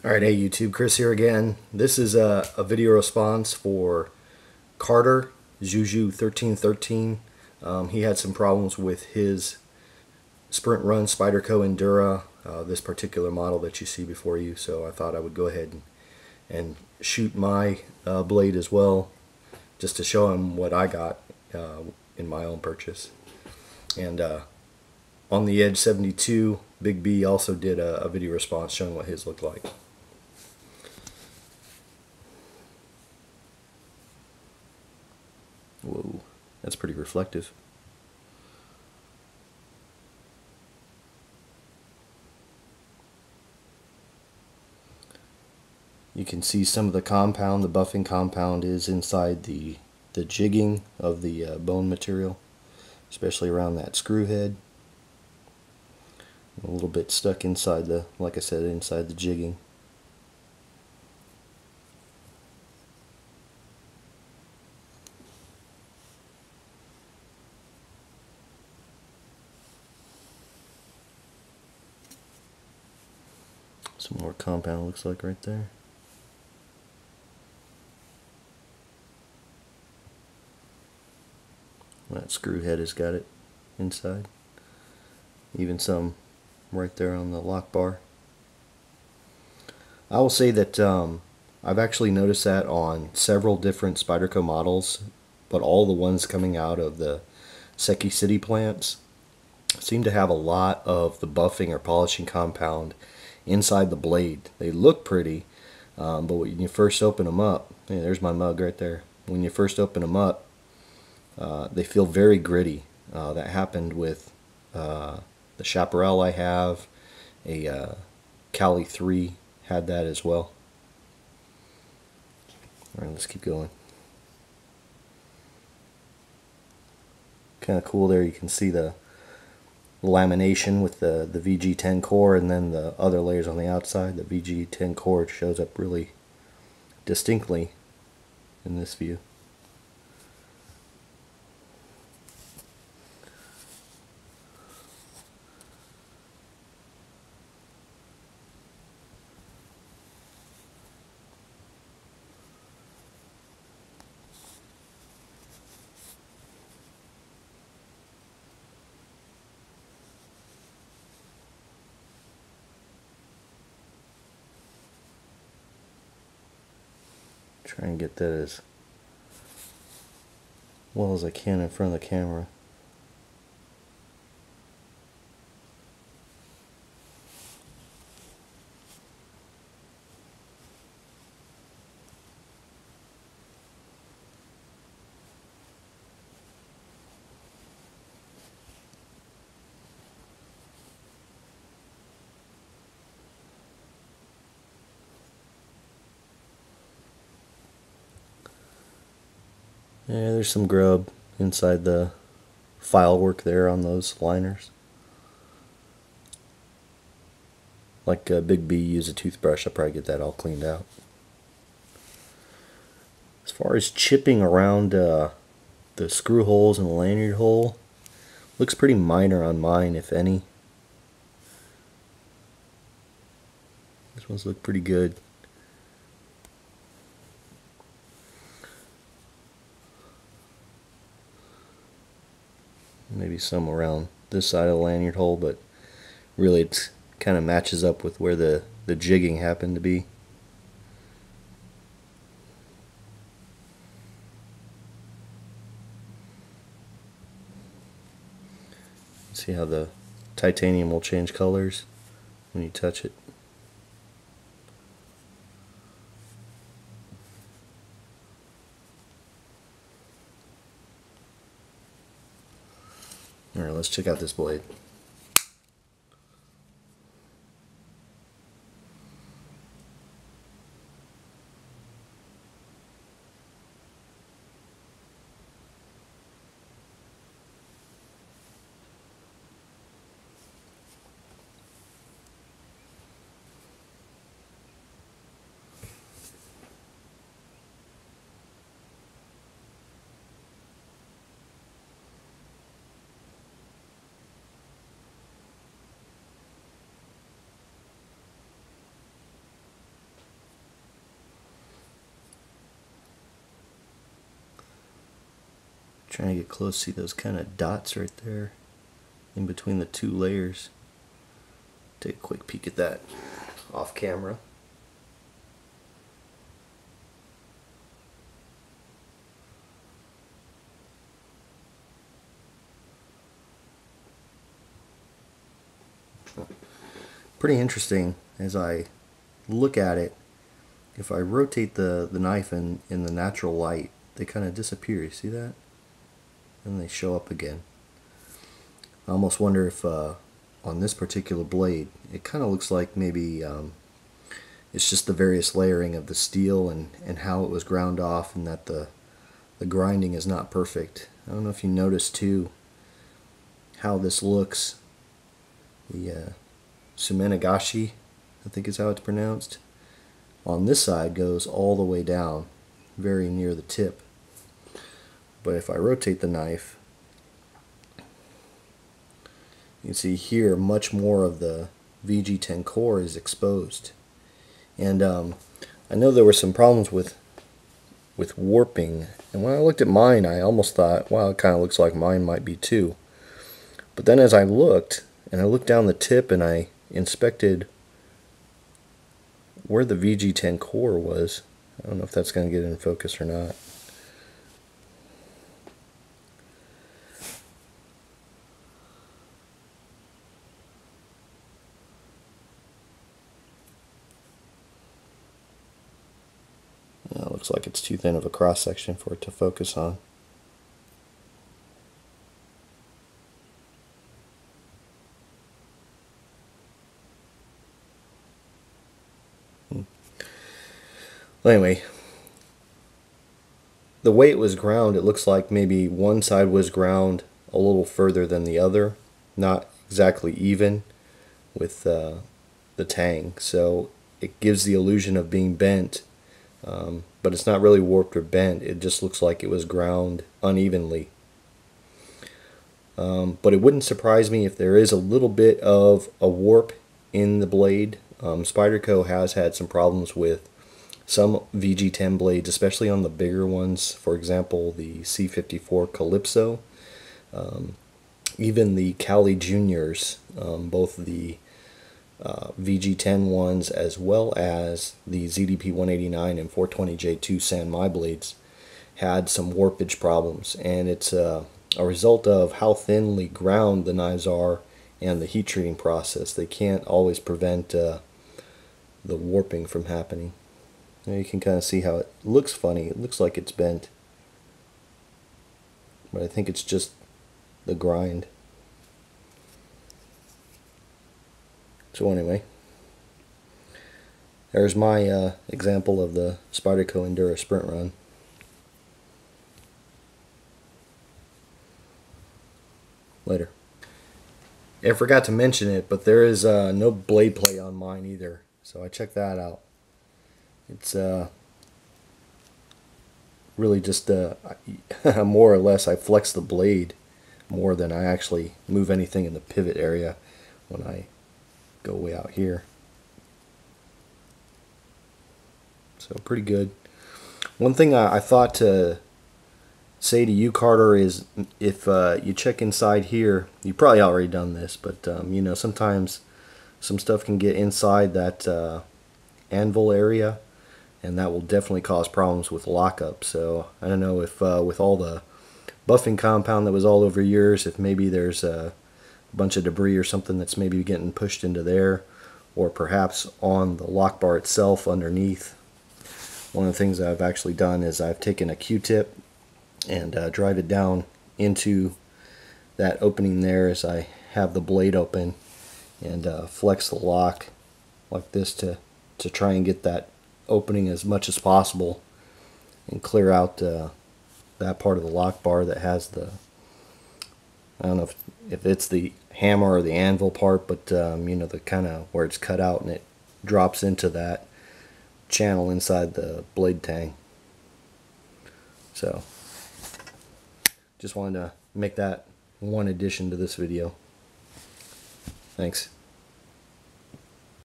Alright, hey YouTube, Chris here again. This is a video response for Carter, Xiuxiu1313. He had some problems with his sprint run Spyderco Endura, this particular model that you see before you, so I thought I would go ahead and shoot my blade as well, just to show him what I got in my own purchase. And on the Edge 72, Big B also did a video response showing what his looked like. Whoa, that's pretty reflective. You can see some of the compound, the buffing compound is inside the jigging of the bone material, especially around that screw head. A little bit stuck inside the, like I said, inside the jigging. Some more compound looks like right there. That screw head has got it inside. Even some right there on the lock bar. I will say that I've actually noticed that on several different Spyderco models, but all the ones coming out of the Seki City plants seem to have a lot of the buffing or polishing compound inside the blade. They look pretty, but when you first open them up, hey, there's my mug right there. When you first open them up, they feel very gritty. That happened with the Chaparral I have. A Cali 3 had that as well. Alright, let's keep going. Kind of cool there, you can see the lamination with the VG10 core, and then the other layers on the outside. The VG10 core shows up really distinctly in this view. Try and get that as well as I can in front of the camera. Yeah, there's some grub inside the file work there on those liners. Like Big B used a toothbrush, I'll probably get that all cleaned out. As far as chipping around the screw holes and the lanyard hole, looks pretty minor on mine, if any. This one's look pretty good. Maybe some around this side of the lanyard hole, but really it kind of matches up with where the jigging happened to be. See how the titanium will change colors when you touch it. Alright, let's check out this blade. Trying to get close, see those kind of dots right there in between the two layers. Take a quick peek at that off camera. Pretty interesting as I look at it. If I rotate the knife in the natural light, they kind of disappear. You see that? And they show up again. I almost wonder if on this particular blade, it kind of looks like maybe it's just the various layering of the steel and how it was ground off, and that the grinding is not perfect. I don't know if you noticed too how this looks. The Sumenagashi, I think is how it's pronounced, on this side goes all the way down, very near the tip. But if I rotate the knife, you can see here much more of the VG10 core is exposed. And I know there were some problems with warping, and when I looked at mine, I almost thought, wow, it kind of looks like mine might be too. But then as I looked down the tip and I inspected where the VG10 core was, I don't know if that's going to get in focus or not. It looks like it's too thin of a cross section for it to focus on. Well, anyway, the way it was ground, it looks like maybe one side was ground a little further than the other, not exactly even with the tang, so it gives the illusion of being bent, but it's not really warped or bent. It just looks like it was ground unevenly. But it wouldn't surprise me if there is a little bit of a warp in the blade. Spyderco has had some problems with some VG10 blades, especially on the bigger ones. For example, the C54 Calypso, even the Cali Juniors, both the VG10 ones as well as the ZDP 189 and 420J2 San Mai blades had some warpage problems, and it's a result of how thinly ground the knives are and the heat treating process. They can't always prevent the warping from happening. Now you can kind of see how it looks funny. It looks like it's bent, but I think it's just the grind. So anyway, there's my example of the Spyderco Endura Sprint Run. Later. I forgot to mention it, but there is no blade play on mine either, so I checked that out. It's really just more or less I flex the blade more than I actually move anything in the pivot area when I go way out here. So pretty good. One thing I thought to say to you, Carter, is if you check inside here, you've probably already done this, but you know, sometimes some stuff can get inside that anvil area, and that will definitely cause problems with lockup. So I don't know if with all the buffing compound that was all over yours, if maybe there's a bunch of debris or something that's maybe getting pushed into there, or perhaps on the lock bar itself underneath. One of the things I've actually done is I've taken a Q-tip and drive it down into that opening there as I have the blade open, and flex the lock like this to try and get that opening as much as possible and clear out that part of the lock bar that has the, I don't know if it's the hammer or the anvil part, but you know, the kind of where it's cut out and it drops into that channel inside the blade tang. So just wanted to make that one addition to this video. Thanks.